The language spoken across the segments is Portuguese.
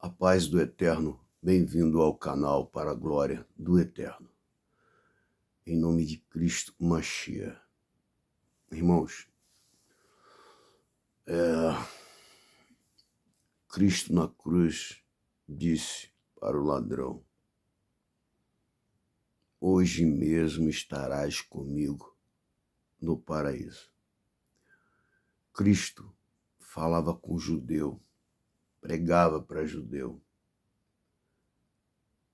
A paz do Eterno, bem-vindo ao canal para a glória do Eterno. Em nome de Cristo Mashiach. Irmãos, Cristo na cruz disse para o ladrão: hoje mesmo estarás comigo no paraíso. Cristo falava com judeu, pregava para judeu.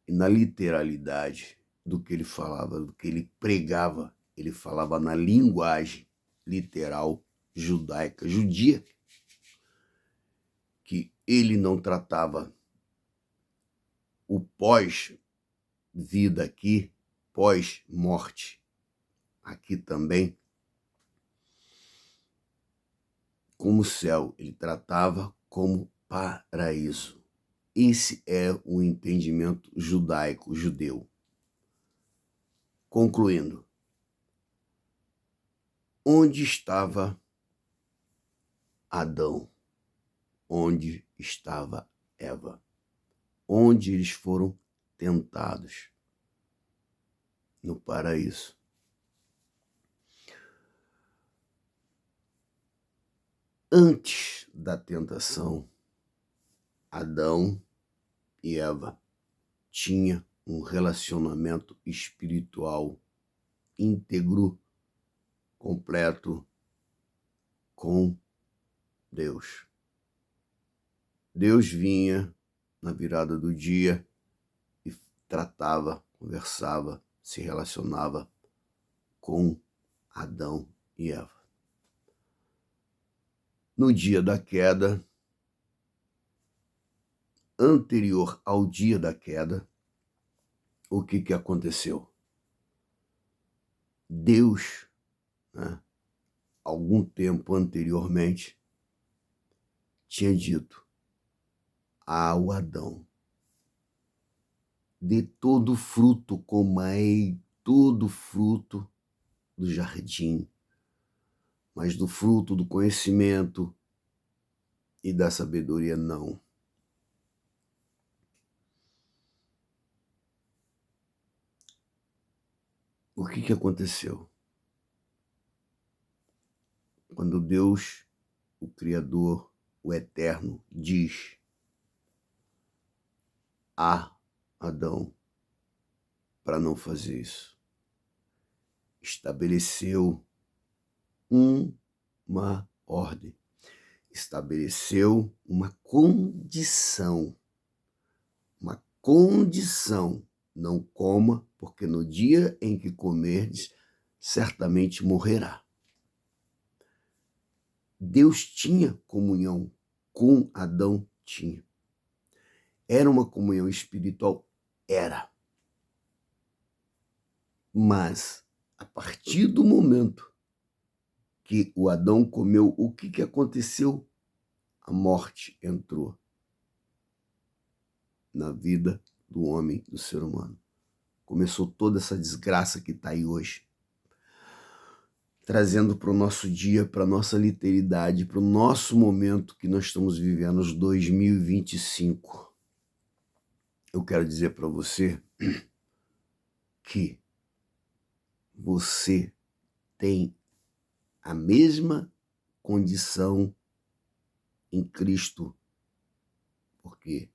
E na literalidade do que ele falava, do que ele pregava, ele falava na linguagem literal judaica, judia, que ele não tratava o pós-vida aqui, pós-morte aqui também, como céu, ele tratava como paraíso. Esse é o entendimento judaico, judeu. Concluindo, onde estava Adão? Onde estava Eva? Onde eles foram tentados? No paraíso. Antes da tentação, Adão e Eva tinham um relacionamento espiritual íntegro, completo com Deus. Deus vinha na virada do dia e tratava, conversava, se relacionava com Adão e Eva. No dia da queda, anterior ao dia da queda, o que aconteceu? Deus, algum tempo anteriormente, tinha dito ao Adão: de todo fruto comei, todo fruto do jardim, mas do fruto do conhecimento e da sabedoria não. O que aconteceu? Quando Deus, o Criador, o Eterno, diz a Adão para não fazer isso, estabeleceu uma ordem, estabeleceu uma condição, não coma, porque no dia em que comerdes, certamente morrerá. Deus tinha comunhão com Adão, tinha. Era uma comunhão espiritual? Era. Mas, a partir do momento que o Adão comeu, o que aconteceu? A morte entrou na vida do homem, do ser humano. Começou toda essa desgraça que está aí hoje, trazendo para o nosso dia, para a nossa literalidade, para o nosso momento que nós estamos vivendo, os 2025. Eu quero dizer para você que você tem a mesma condição em Cristo, porque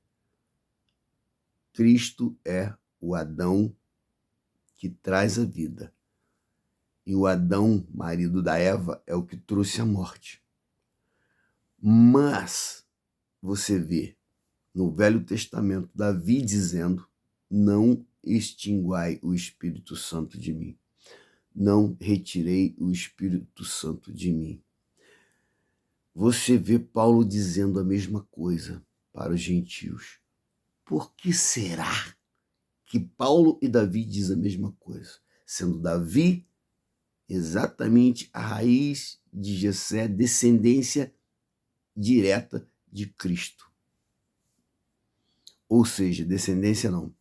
Cristo é o Adão que traz a vida. E o Adão, marido da Eva, é o que trouxe a morte. Mas você vê no Velho Testamento Davi dizendo: não extinguai o Espírito Santo de mim. Não retirei o Espírito Santo de mim. Você vê Paulo dizendo a mesma coisa para os gentios. Por que será que Paulo e Davi dizem a mesma coisa? Sendo Davi exatamente a raiz de Jessé, descendência direta de Cristo. Ou seja, descendência não.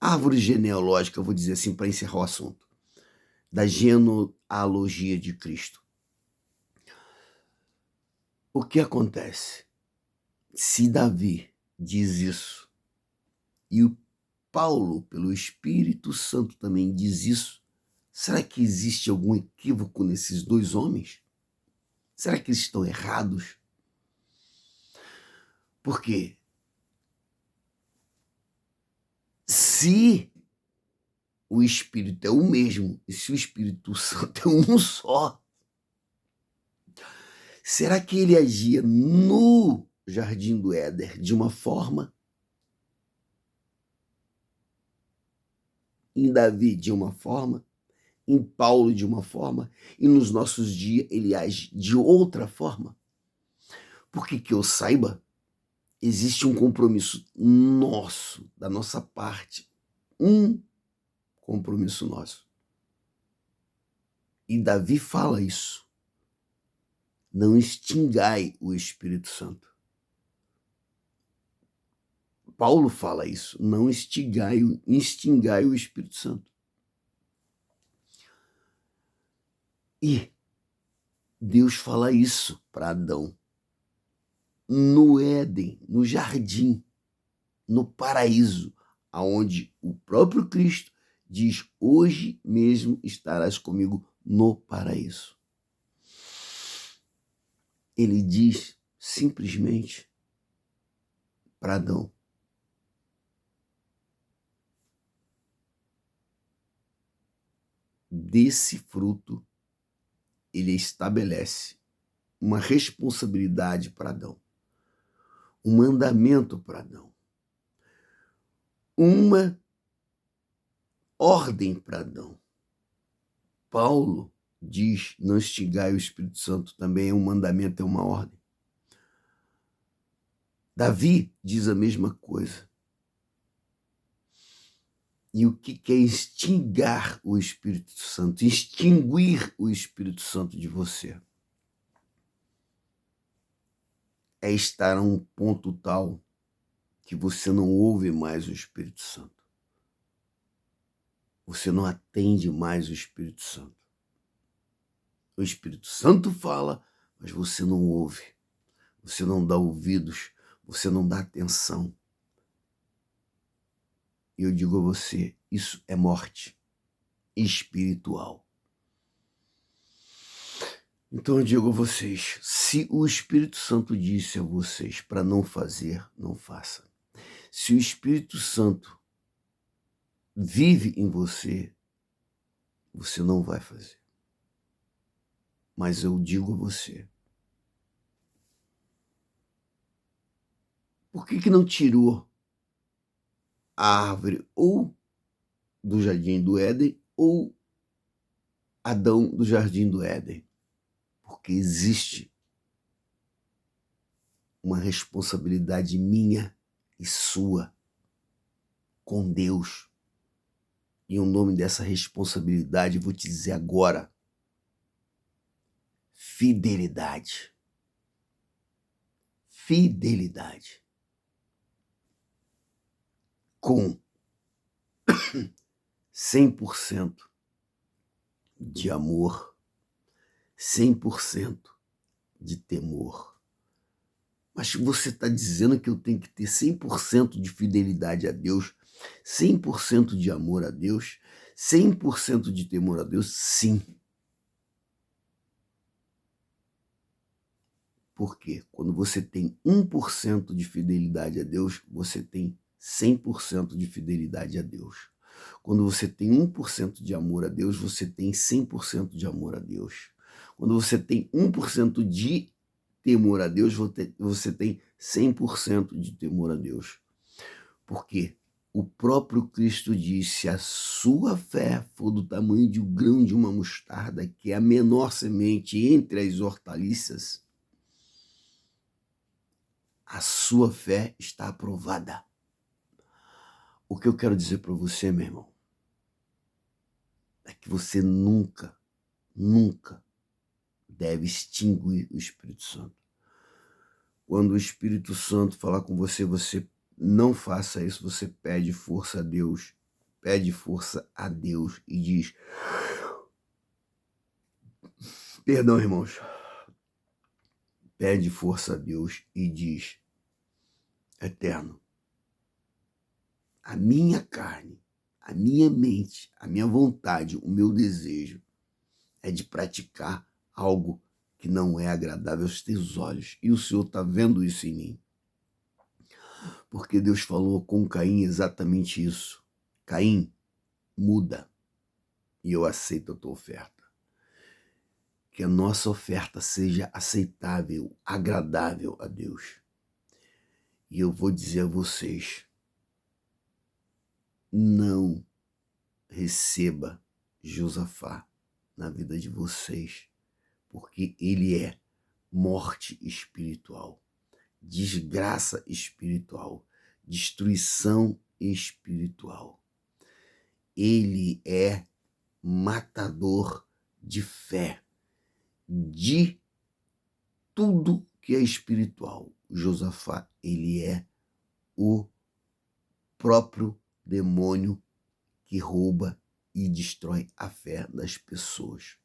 Árvore genealógica, eu vou dizer assim para encerrar o assunto. da genealogia de Cristo. O que acontece? Se Davi diz isso e o Paulo, pelo Espírito Santo, também diz isso, será que existe algum equívoco nesses dois homens? Será que eles estão errados? Porque se o Espírito é o mesmo e se o Espírito Santo é um só, será que ele agia no Jardim do Éden de uma forma, em Davi de uma forma, em Paulo de uma forma, e nos nossos dias ele age de outra forma? Porque que eu saiba, existe um compromisso nosso, da nossa parte, um compromisso nosso. E Davi fala isso. Não extingai o Espírito Santo. Paulo fala isso. Não extingai o Espírito Santo. E Deus fala isso para Adão. No Éden, no jardim, no paraíso, aonde o próprio Cristo diz: hoje mesmo estarás comigo no paraíso. Ele diz simplesmente para Adão: desse fruto, ele estabelece uma responsabilidade para Adão, um mandamento para Adão, uma ordem para Adão. Paulo diz: não extingai o Espírito Santo, também é um mandamento, é uma ordem. Davi diz a mesma coisa. E o que é extinguir o Espírito Santo? Extinguir o Espírito Santo de você. É estar a um ponto tal que você não ouve mais o Espírito Santo. Você não atende mais o Espírito Santo. O Espírito Santo fala, mas você não ouve. Você não dá ouvidos, você não dá atenção. E eu digo a você, isso é morte espiritual. Então eu digo a vocês, se o Espírito Santo disse a vocês para não fazer, não faça. Se o Espírito Santo vive em você, você não vai fazer. Mas eu digo a você, por que não tirou a árvore ou do Jardim do Éden ou Adão do Jardim do Éden? Porque existe uma responsabilidade minha e sua com Deus. E o nome dessa responsabilidade eu vou te dizer agora: fidelidade. Fidelidade. Com 100% de amor, 100% de temor. Mas você está dizendo que eu tenho que ter 100% de fidelidade a Deus, 100% de amor a Deus, 100% de temor a Deus? Sim. Porque quando você tem 1% de fidelidade a Deus, você tem 100% de fidelidade a Deus. Quando você tem 1% de amor a Deus, você tem 100% de amor a Deus. Quando você tem 1% de temor a Deus, você tem 100% de temor a Deus. Porque o próprio Cristo disse: se a sua fé for do tamanho de um grão de uma mostarda, que é a menor semente entre as hortaliças, a sua fé está aprovada. O que eu quero dizer para você, meu irmão, é que você nunca deve extinguir o Espírito Santo. Quando o Espírito Santo falar com você, você não faça isso, você pede força a Deus e diz: Perdão, irmãos. Pede força a Deus e diz: Eterno, a minha carne, a minha mente, a minha vontade, o meu desejo é de praticar algo que não é agradável aos teus olhos. E o Senhor está vendo isso em mim. Porque Deus falou com Caim exatamente isso. Caim, muda e eu aceito a tua oferta. Que a nossa oferta seja aceitável, agradável a Deus. E eu vou dizer a vocês, não receba Josafá na vida de vocês, porque ele é morte espiritual, desgraça espiritual, destruição espiritual. Ele é matador de fé, de tudo que é espiritual. Josafá, ele é o próprio demônio que rouba e destrói a fé das pessoas.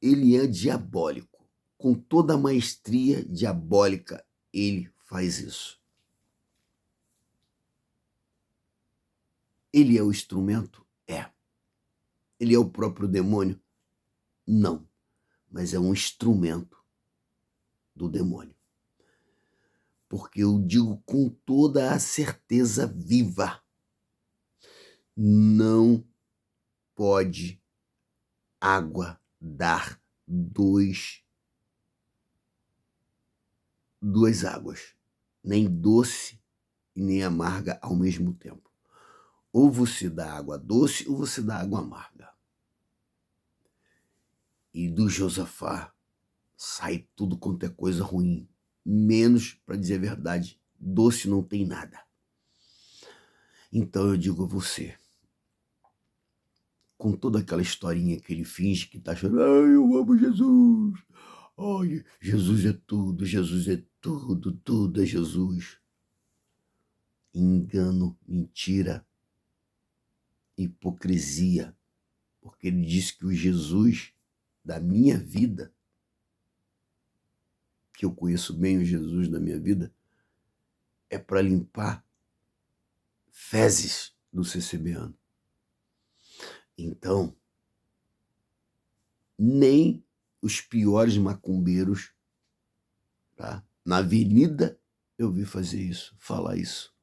Ele é diabólico. Com toda a maestria diabólica, ele faz isso. Ele é o instrumento? É. Ele é o próprio demônio? Não. Mas é um instrumento do demônio. Porque eu digo com toda a certeza viva, não pode água dar duas águas, nem doce e nem amarga ao mesmo tempo. Ou você dá água doce ou você dá água amarga. E do Josafá sai tudo quanto é coisa ruim, menos, para dizer a verdade, doce não tem nada. Então eu digo a você, com toda aquela historinha que ele finge que está chorando, ai, eu amo Jesus, ai, Jesus é tudo, tudo é Jesus. Engano, mentira, hipocrisia, porque ele disse que o Jesus da minha vida, que eu conheço bem o Jesus da minha vida, é para limpar fezes do CCBano. Então, nem os piores macumbeiros, tá? Na avenida eu vi fazer isso, falar isso.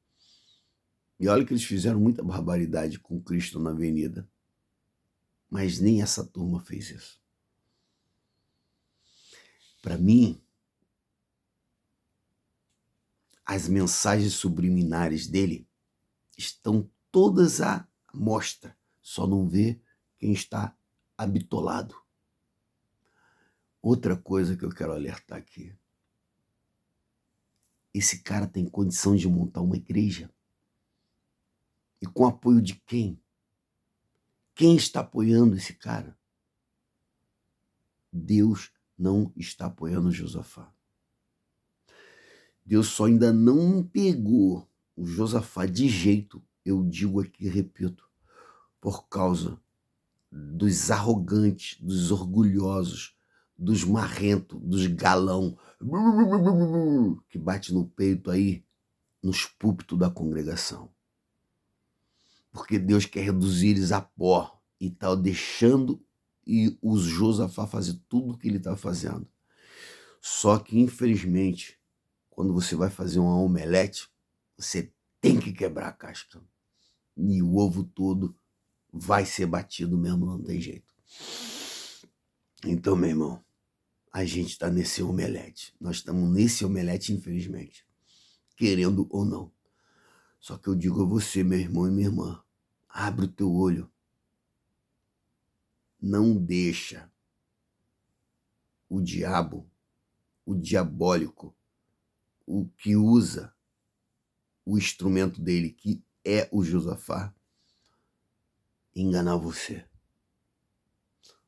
E olha que eles fizeram muita barbaridade com Cristo na avenida. Mas nem essa turma fez isso. Para mim, as mensagens subliminares dele estão todas à mostra. Só não vê quem está habitolado. Outra coisa que eu quero alertar aqui. Esse cara tem condição de montar uma igreja. E com apoio de quem? Quem está apoiando esse cara? Deus não está apoiando Josafá. Deus só ainda não pegou o Josafá de jeito, eu digo aqui, repito, por causa dos arrogantes, dos orgulhosos, dos marrentos, dos galão, que bate no peito aí, nos púlpitos da congregação. Porque Deus quer reduzir eles a pó e está deixando e o Josafá fazer tudo o que ele está fazendo. Só que, infelizmente, quando você vai fazer uma omelete, você tem que quebrar a casca. E o ovo todo vai ser batido mesmo, não tem jeito. Então, meu irmão, a gente está nesse omelete. Nós estamos nesse omelete, infelizmente. Querendo ou não. Só que eu digo a você, meu irmão e minha irmã, abre o teu olho. Não deixa o diabo, o diabólico, o que usa o instrumento dele, que é o Josafá, enganar você.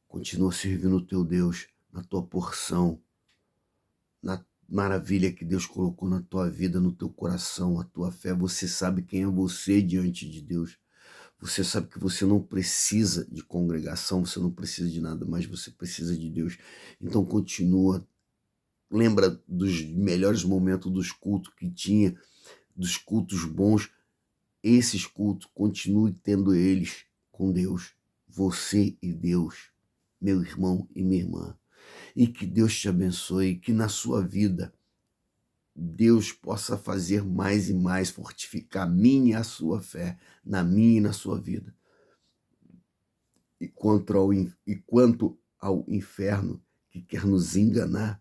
Continua servindo o teu Deus na tua porção, na maravilha que Deus colocou na tua vida, no teu coração, a tua fé. Você sabe quem é você diante de Deus. Você sabe que você não precisa de congregação, você não precisa de nada, mas você precisa de Deus. Então continua. Lembra dos melhores momentos dos cultos que tinha, dos cultos bons. Esses cultos, continue tendo eles com Deus. Você e Deus, meu irmão e minha irmã. E que Deus te abençoe, que na sua vida Deus possa fazer mais e mais, fortificar a minha e a sua fé, na minha e na sua vida. E quanto ao inferno que quer nos enganar,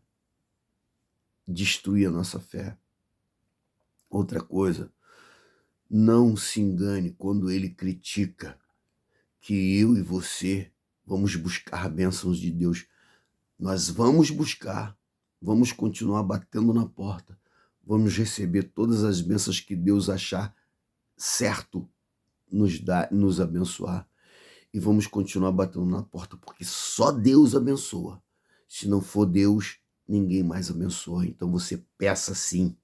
destruir a nossa fé. Outra coisa, não se engane quando ele critica que eu e você vamos buscar bênçãos de Deus. Nós vamos buscar, vamos continuar batendo na porta, vamos receber todas as bênçãos que Deus achar certo nos abençoar. E vamos continuar batendo na porta, porque só Deus abençoa. Se não for Deus, ninguém mais abençoa. Então você peça sim.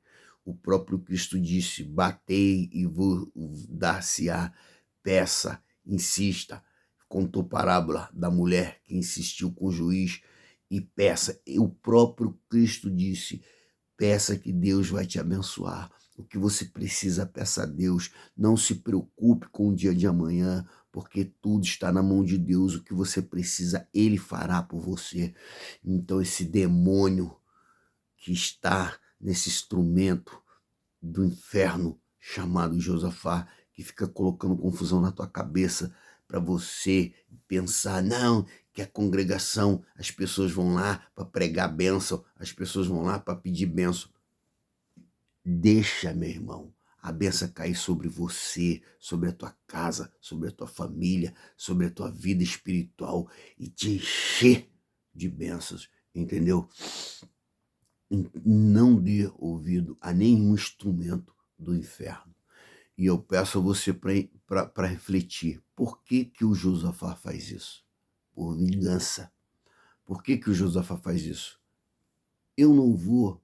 O próprio Cristo disse: batei e vos dar-se-á. Peça, insista. Contou parábola da mulher que insistiu com o juiz e peça. E o próprio Cristo disse: peça que Deus vai te abençoar. O que você precisa, peça a Deus. Não se preocupe com o dia de amanhã, porque tudo está na mão de Deus. O que você precisa, Ele fará por você. Então esse demônio que está nesse instrumento do inferno chamado Josafá, que fica colocando confusão na tua cabeça para você pensar, não, que a congregação, as pessoas vão lá para pregar bênção, as pessoas vão lá para pedir bênção. Deixa, meu irmão, a bênção cair sobre você, sobre a tua casa, sobre a tua família, sobre a tua vida espiritual e te encher de bênçãos, entendeu? Não dê ouvido a nenhum instrumento do inferno. E eu peço a você para refletir. Por que que o Josafá faz isso? Por vingança. Por que que o Josafá faz isso? Eu não vou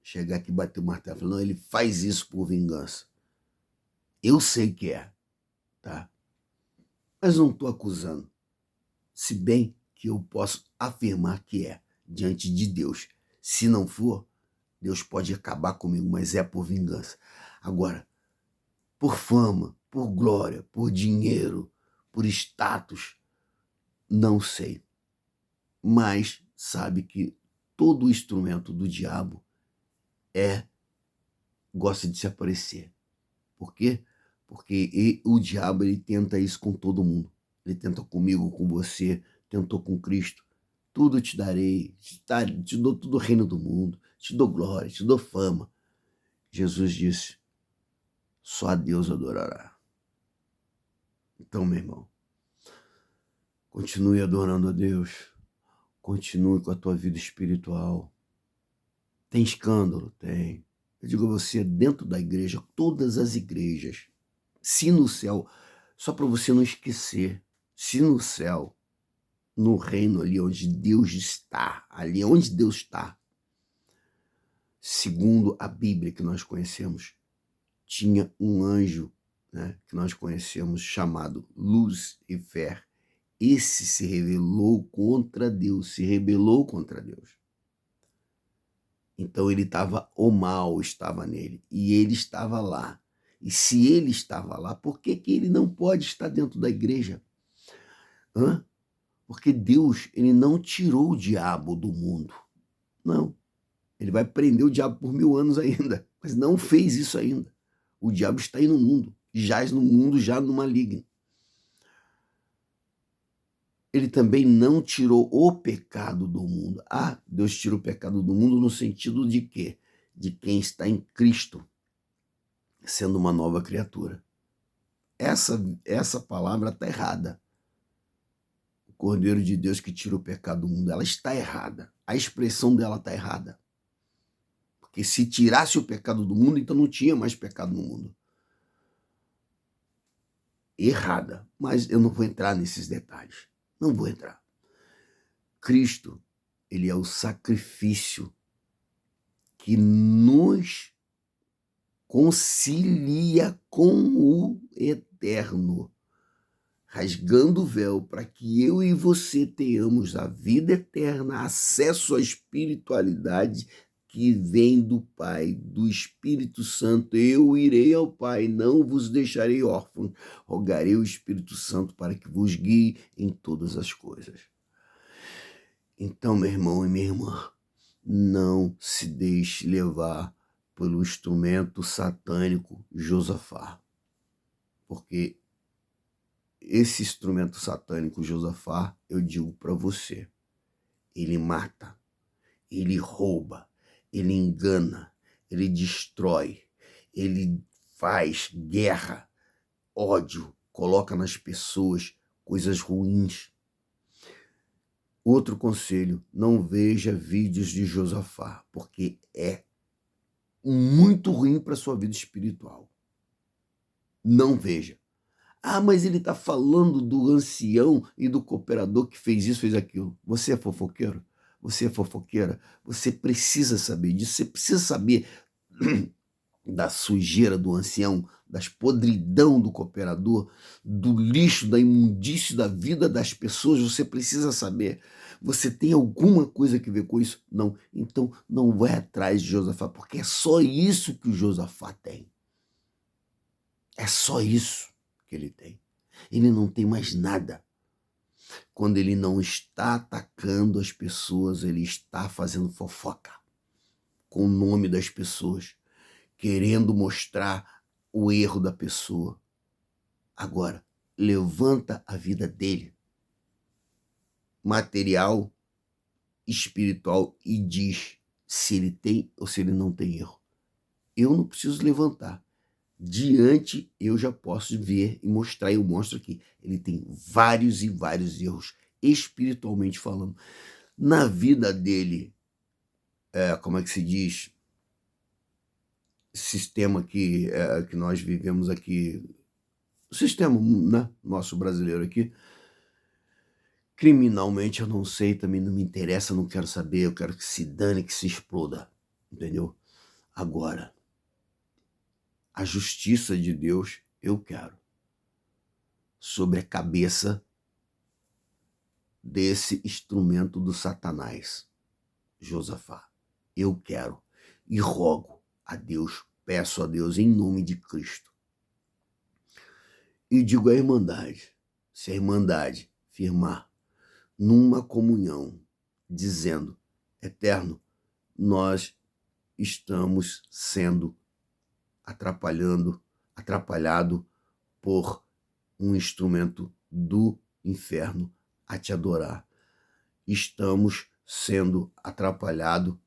chegar aqui e bater o martelo e falar, não, ele faz isso por vingança. Eu sei que é, tá? Mas não estou acusando. Se bem que eu posso afirmar que é, diante de Deus. Se não for, Deus pode acabar comigo, mas é por vingança. Agora, por fama, por glória, por dinheiro, por status, não sei. Mas sabe que todo instrumento do diabo gosta de se aparecer. Por quê? Porque o diabo ele tenta isso com todo mundo. Ele tenta comigo, com você, tentou com Cristo. Tudo te darei, te dou todo o reino do mundo, te dou glória, te dou fama. Jesus disse, só a Deus adorará. Então, meu irmão, continue adorando a Deus, continue com a tua vida espiritual. Tem escândalo? Tem. Eu digo a você, dentro da igreja, todas as igrejas, se no céu, só para você não esquecer, se no céu, no reino ali onde Deus está, ali onde Deus está, segundo a Bíblia que nós conhecemos, tinha um anjo, né, que nós conhecemos chamado Lúcifer. Esse se rebelou contra Deus, se rebelou contra Deus. Então o mal estava nele e ele estava lá. E se ele estava lá, por que que ele não pode estar dentro da igreja? Porque Deus, ele não tirou o diabo do mundo. Não. Ele vai prender o diabo por 1000 anos ainda, mas não fez isso ainda. O diabo está aí no mundo, jaz no mundo já no maligno. Ele também não tirou o pecado do mundo. Deus tira o pecado do mundo no sentido de quê? De quem está em Cristo, sendo uma nova criatura. Essa palavra está errada. O Cordeiro de Deus que tira o pecado do mundo, ela está errada. A expressão dela está errada. Porque se tirasse o pecado do mundo, então não tinha mais pecado no mundo. Errada. Mas eu não vou entrar nesses detalhes. Não vou entrar. Cristo, ele é o sacrifício que nos concilia com o eterno. rasgando o véu para que eu e você tenhamos a vida eterna, acesso à espiritualidade que vem do Pai, do Espírito Santo. Eu irei ao Pai, não vos deixarei órfãos, rogarei o Espírito Santo para que vos guie em todas as coisas. Então, meu irmão e minha irmã, não se deixe levar pelo instrumento satânico Josafá, porque esse instrumento satânico Josafá, eu digo para você, ele mata, ele rouba, ele engana, ele destrói, ele faz guerra, ódio, coloca nas pessoas coisas ruins. Outro conselho, não veja vídeos de Josafá, porque é muito ruim para a sua vida espiritual. Não veja. Ah, mas ele está falando do ancião e do cooperador que fez isso, fez aquilo. Você é fofoqueiro? Você é fofoqueira? Você precisa saber disso. Você precisa saber da sujeira do ancião, das podridão do cooperador, do lixo, da imundície da vida das pessoas. Você precisa saber. Você tem alguma coisa a ver com isso? Não. Então não vai atrás de Josafá, porque é só isso que o Josafá tem. É só isso que ele tem. Ele não tem mais nada. Quando ele não está atacando as pessoas, ele está fazendo fofoca com o nome das pessoas, querendo mostrar o erro da pessoa. Agora, levanta a vida dele, material, espiritual, e diz se ele tem ou se ele não tem erro. Eu não preciso levantar. Diante eu já posso ver e mostrar, eu mostro aqui, ele tem vários e vários erros, espiritualmente falando. Na vida dele, como é que se diz, sistema que nós vivemos aqui, o sistema, né, nosso brasileiro aqui, criminalmente eu não sei, também não me interessa, não quero saber, eu quero que se dane, que se exploda, entendeu? Agora, a justiça de Deus eu quero sobre a cabeça desse instrumento do Satanás, Josafá. Eu quero e rogo a Deus, peço a Deus em nome de Cristo. E digo à Irmandade, se a Irmandade firmar numa comunhão, dizendo, Eterno, nós estamos sendo atrapalhado por um instrumento do inferno a te adorar. Estamos sendo atrapalhados,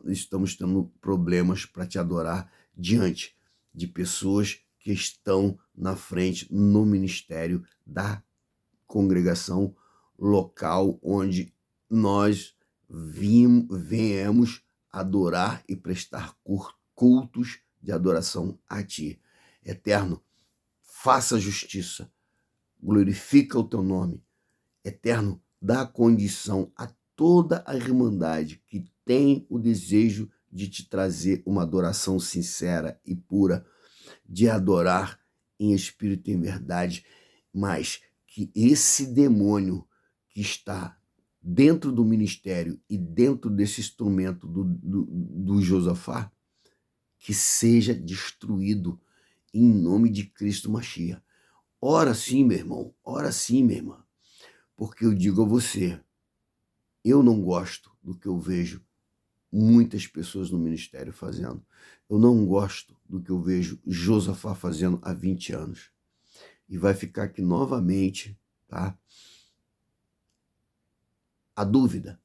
estamos tendo problemas para te adorar diante de pessoas que estão na frente no ministério da congregação local onde nós viemos adorar e prestar cultos de adoração a ti. Eterno, faça justiça, glorifica o teu nome. Eterno, dá condição a toda a Irmandade que tem o desejo de te trazer uma adoração sincera e pura, de adorar em espírito e em verdade, mas que esse demônio que está dentro do ministério e dentro desse instrumento do Josafá, que seja destruído em nome de Cristo Mashiach. Ora sim, meu irmão, ora sim, minha irmã, porque eu digo a você, eu não gosto do que eu vejo muitas pessoas no ministério fazendo. Eu não gosto do que eu vejo Josafá fazendo há 20 anos. E vai ficar aqui novamente, tá? A dúvida,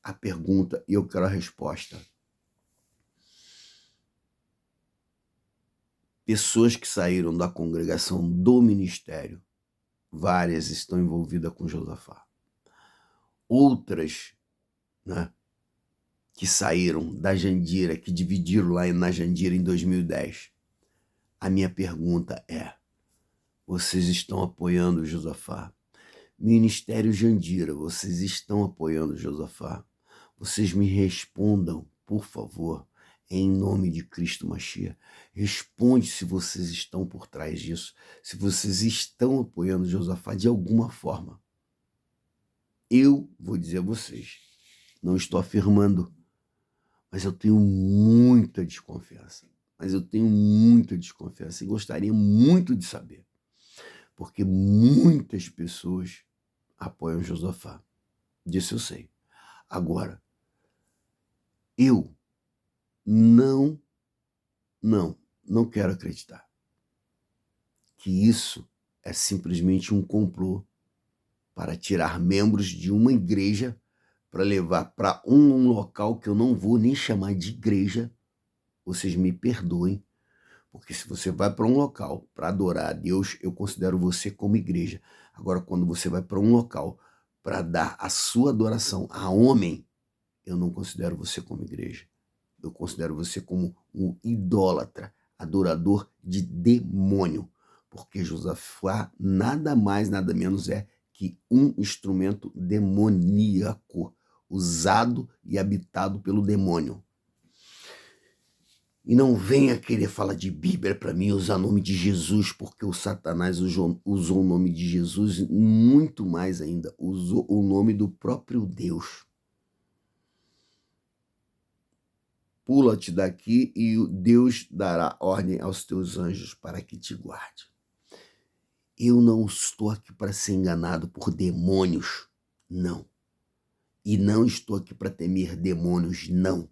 a pergunta, e eu quero a resposta. Pessoas que saíram da congregação do ministério, várias estão envolvidas com Josafá. Outras, né, que saíram da Jandira, que dividiram lá na Jandira em 2010. A minha pergunta é, vocês estão apoiando o Josafá? Ministério Jandira, vocês estão apoiando o Josafá? Vocês me respondam, por favor. em nome de Cristo Mashiach. Responde se vocês estão por trás disso, se vocês estão apoiando Josafá de alguma forma. Eu vou dizer a vocês, não estou afirmando, mas eu tenho muita desconfiança. E gostaria muito de saber, porque muitas pessoas apoiam Josafá. Disso eu sei. Agora, eu não quero acreditar que isso é simplesmente um complô para tirar membros de uma igreja para levar para um local que eu não vou nem chamar de igreja. Vocês me perdoem, porque se você vai para um local para adorar a Deus, eu considero você como igreja. Agora, quando você vai para um local para dar a sua adoração a homem, eu não considero você como igreja. Eu considero você como um idólatra, adorador de demônio, porque Josafá nada mais, nada menos é que um instrumento demoníaco, usado e habitado pelo demônio. E não venha querer falar de Bíblia para mim, usar o nome de Jesus, porque o Satanás usou o nome de Jesus, muito mais ainda, usou o nome do próprio Deus. Pula-te daqui e Deus dará ordem aos teus anjos para que te guarde. Eu não estou aqui para ser enganado por demônios, não. E não estou aqui para temer demônios, não.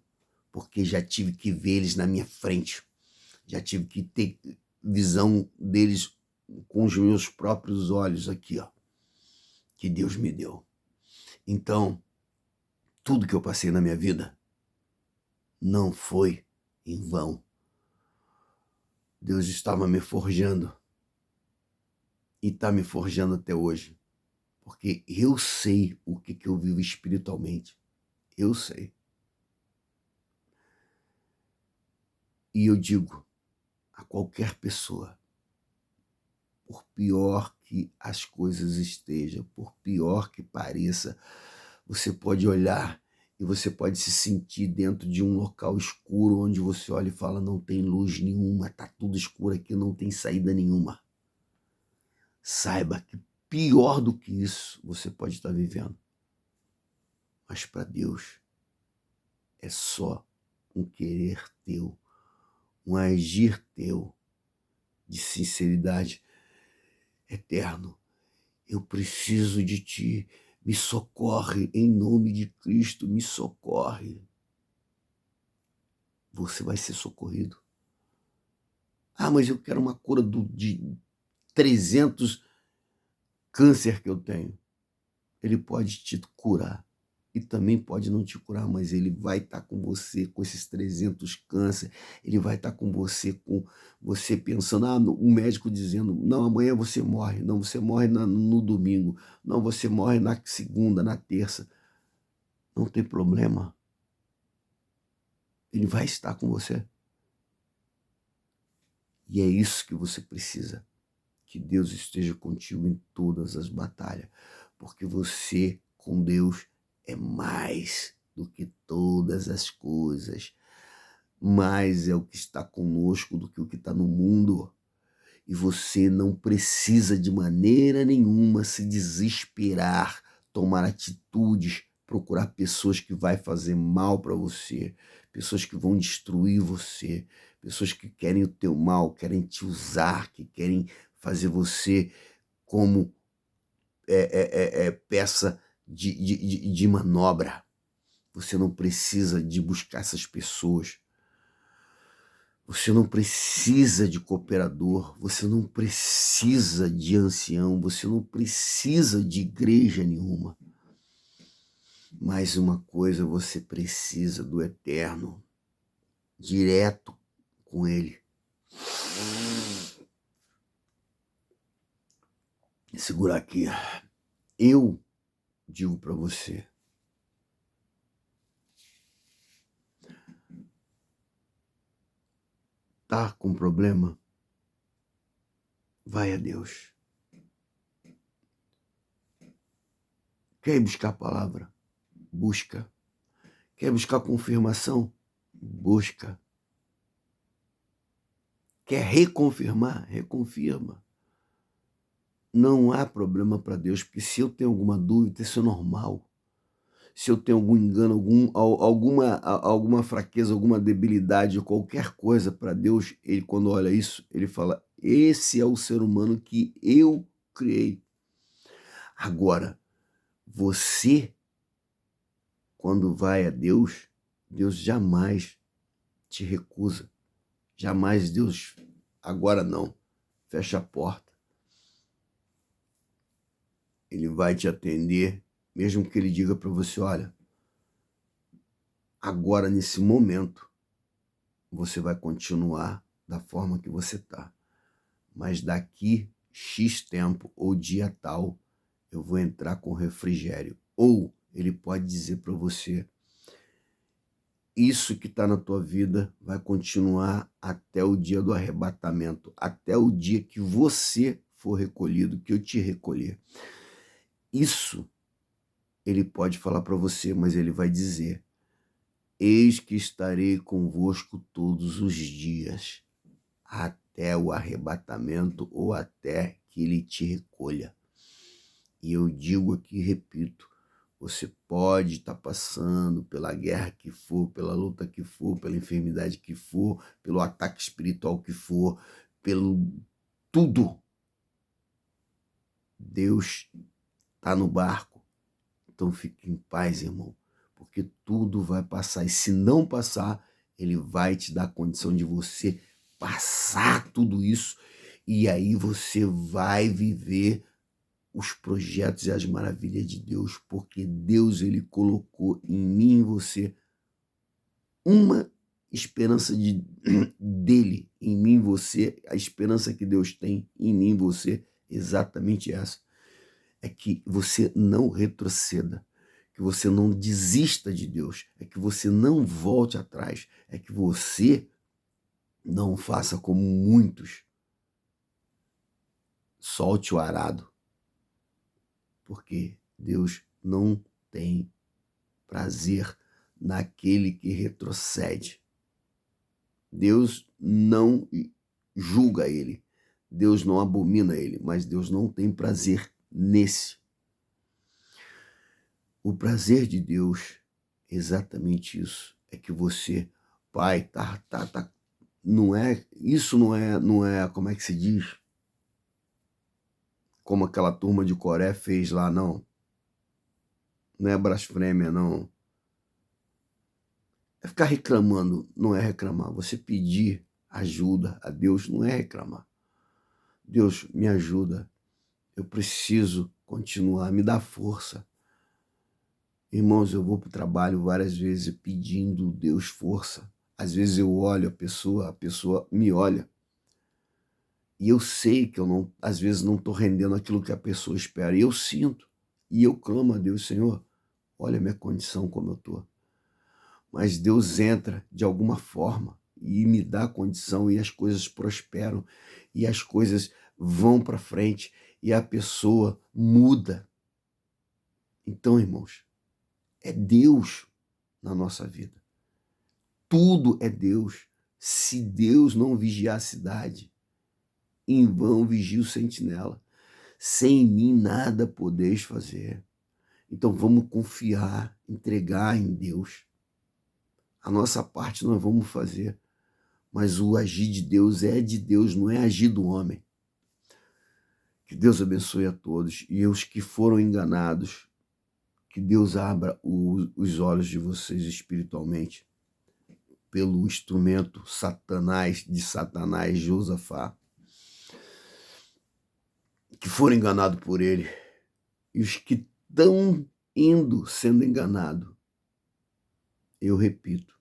Porque já tive que ver eles na minha frente. Já tive que ter visão deles com os meus próprios olhos aqui, ó, que Deus me deu. Então, tudo que eu passei na minha vida não foi em vão. Deus estava me forjando e está me forjando até hoje, porque eu sei o que eu vivo espiritualmente. Eu sei. E eu digo a qualquer pessoa, por pior que as coisas estejam, por pior que pareça, você pode olhar e você pode se sentir dentro de um local escuro, onde você olha e fala, não tem luz nenhuma, está tudo escuro aqui, não tem saída nenhuma. Saiba que pior do que isso você pode estar vivendo. Mas para Deus é só um querer teu, um agir teu de sinceridade. Eterno, eu preciso de ti, me socorre, em nome de Cristo, me socorre. Você vai ser socorrido. Ah, mas eu quero uma cura de 300 câncer que eu tenho. Ele pode te curar. E também pode não te curar, mas ele vai estar com você com esses 300 câncer. Ele vai estar com você pensando, o médico dizendo, não, amanhã você morre. Não, você morre no domingo. Não, você morre na segunda, na terça. Não tem problema. Ele vai estar com você. E é isso que você precisa. Que Deus esteja contigo em todas as batalhas. Porque você, com Deus, é mais do que todas as coisas. Mais é o que está conosco do que o que está no mundo. E você não precisa de maneira nenhuma se desesperar, tomar atitudes, procurar pessoas que vai fazer mal para você, pessoas que vão destruir você, pessoas que querem o teu mal, querem te usar, que querem fazer você como peça de manobra. Você não precisa de buscar essas pessoas. Você não precisa de cooperador, você não precisa de ancião, você não precisa de igreja nenhuma. Mais uma coisa, você precisa do Eterno, direto com Ele. Segurar aqui. Eu digo para você, tá com problema? Vai a Deus. Quer ir buscar a palavra? Busca. Quer buscar confirmação? Busca. Quer reconfirmar? Reconfirma. Não há problema para Deus, porque se eu tenho alguma dúvida, isso é normal. Se eu tenho algum engano, alguma fraqueza, alguma debilidade, qualquer coisa para Deus, ele, quando olha isso, ele fala: esse é o ser humano que eu criei. Agora, você, quando vai a Deus, Deus jamais te recusa. Jamais Deus, agora não, fecha a porta. Ele vai te atender, mesmo que ele diga para você: olha, agora nesse momento, você vai continuar da forma que você está. Mas daqui X tempo ou dia tal, eu vou entrar com refrigério. Ou ele pode dizer para você: isso que está na tua vida vai continuar até o dia do arrebatamento, até o dia que você for recolhido, que eu te recolher. Isso ele pode falar para você, mas ele vai dizer: eis que estarei convosco todos os dias, até o arrebatamento ou até que ele te recolha. E eu digo aqui, repito, você pode estar passando pela guerra que for, pela luta que for, pela enfermidade que for, pelo ataque espiritual que for, pelo tudo. Deus está no barco. Então fique em paz, irmão, porque tudo vai passar. E se não passar, ele vai te dar a condição de você passar tudo isso. E aí você vai viver os projetos e as maravilhas de Deus, porque Deus, ele colocou em mim e em você uma esperança dele, em mim e você, a esperança que Deus tem em mim e você, exatamente essa, é que você não retroceda, que você não desista de Deus, é que você não volte atrás, é que você não faça como muitos, solte o arado, porque Deus não tem prazer naquele que retrocede. Deus não julga ele, Deus não abomina ele, mas Deus não tem prazer nesse. O prazer de Deus é exatamente isso, é que você, pai, não é, isso não é, como é que se diz? Como aquela turma de Coré fez lá, não. Não é blasfêmia, não. É ficar reclamando, não é reclamar. Você pedir ajuda a Deus não é reclamar. Deus, me ajuda. Eu preciso continuar, me dá força. Irmãos, eu vou para o trabalho várias vezes pedindo Deus força. Às vezes eu olho a pessoa me olha. E eu sei que eu não, às vezes não estou rendendo aquilo que a pessoa espera. E eu sinto. E eu clamo a Deus: Senhor, olha a minha condição como eu estou. Mas Deus entra de alguma forma e me dá condição e as coisas prosperam e as coisas vão para frente e a pessoa muda. Então, irmãos, é Deus na nossa vida. Tudo é Deus. Se Deus não vigiar a cidade, em vão vigia o sentinela. Sem mim nada podeis fazer. Então vamos confiar, entregar em Deus. A nossa parte nós vamos fazer, mas o agir de Deus é de Deus, não é agir do homem. Que Deus abençoe a todos e os que foram enganados, que Deus abra os olhos de vocês espiritualmente pelo instrumento de Satanás, Josafá, que foram enganados por ele, e os que estão indo sendo enganados, eu repito,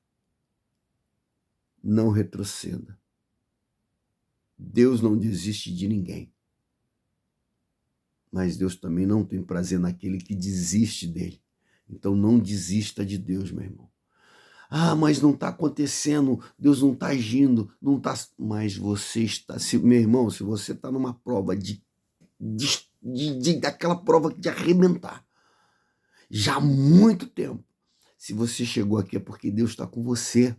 não retroceda. Deus não desiste de ninguém. Mas Deus também não tem prazer naquele que desiste dele. Então não desista de Deus, meu irmão. Ah, mas não está acontecendo, Deus não está agindo, não está. Mas você está, meu irmão, se você está numa prova daquela prova de arrebentar, já há muito tempo, se você chegou aqui é porque Deus está com você.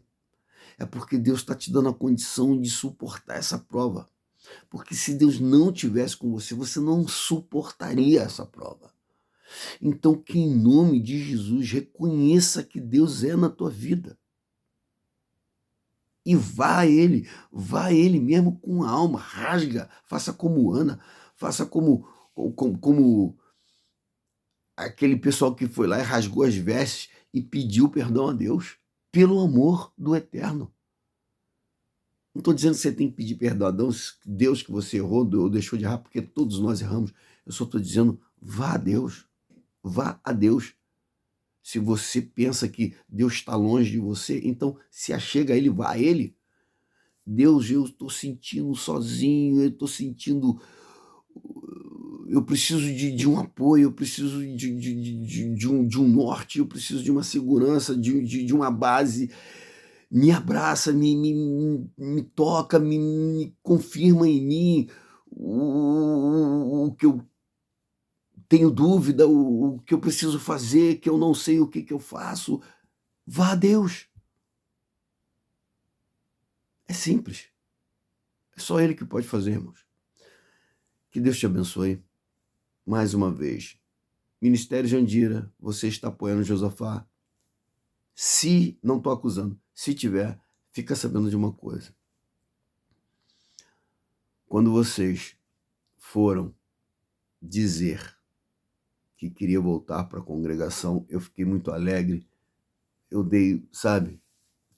é porque Deus está te dando a condição de suportar essa prova. Porque se Deus não tivesse com você, você não suportaria essa prova. Então, que em nome de Jesus, reconheça que Deus é na tua vida. E vá a Ele mesmo com a alma, rasga, faça como Ana, faça como aquele pessoal que foi lá e rasgou as vestes e pediu perdão a Deus, pelo amor do eterno. Não estou dizendo que você tem que pedir perdão a Deus que você errou ou deixou de errar, porque todos nós erramos. Eu só estou dizendo, vá a Deus. Vá a Deus. Se você pensa que Deus está longe de você, então se achega a Ele, vá a Ele. Deus, eu estou sentindo sozinho, eu estou sentindo... Eu preciso de um apoio, eu preciso de um norte, eu preciso de uma segurança, de uma base. Me abraça, me toca, me confirma em mim o que eu tenho dúvida, o que eu preciso fazer, que eu não sei o que eu faço. Vá a Deus. É simples. É só Ele que pode fazer, irmãos. Que Deus te abençoe. Mais uma vez. Ministério Jandira, você está apoiando Josafá? Se, não estou acusando, se tiver, fica sabendo de uma coisa. Quando vocês foram dizer que queria voltar para a congregação, eu fiquei muito alegre. Eu dei, sabe?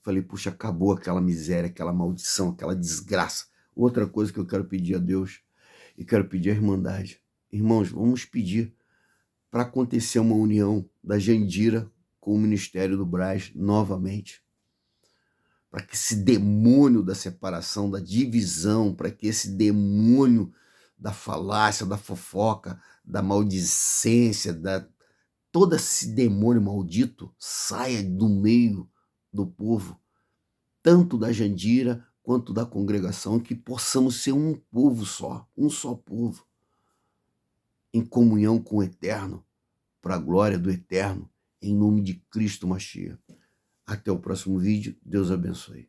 Falei, puxa, acabou aquela miséria, aquela maldição, aquela desgraça. Outra coisa que eu quero pedir a Deus, e quero pedir à Irmandade. Irmãos, vamos pedir para acontecer uma união da Jandira com o Ministério do Brás novamente. Para que esse demônio da separação, da divisão, para que esse demônio da falácia, da fofoca, da maldicência, todo esse demônio maldito saia do meio do povo, tanto da Jandira quanto da congregação, que possamos ser um povo só, um só povo, em comunhão com o Eterno, para a glória do Eterno, em nome de Cristo Mashiach. Até o próximo vídeo. Deus abençoe.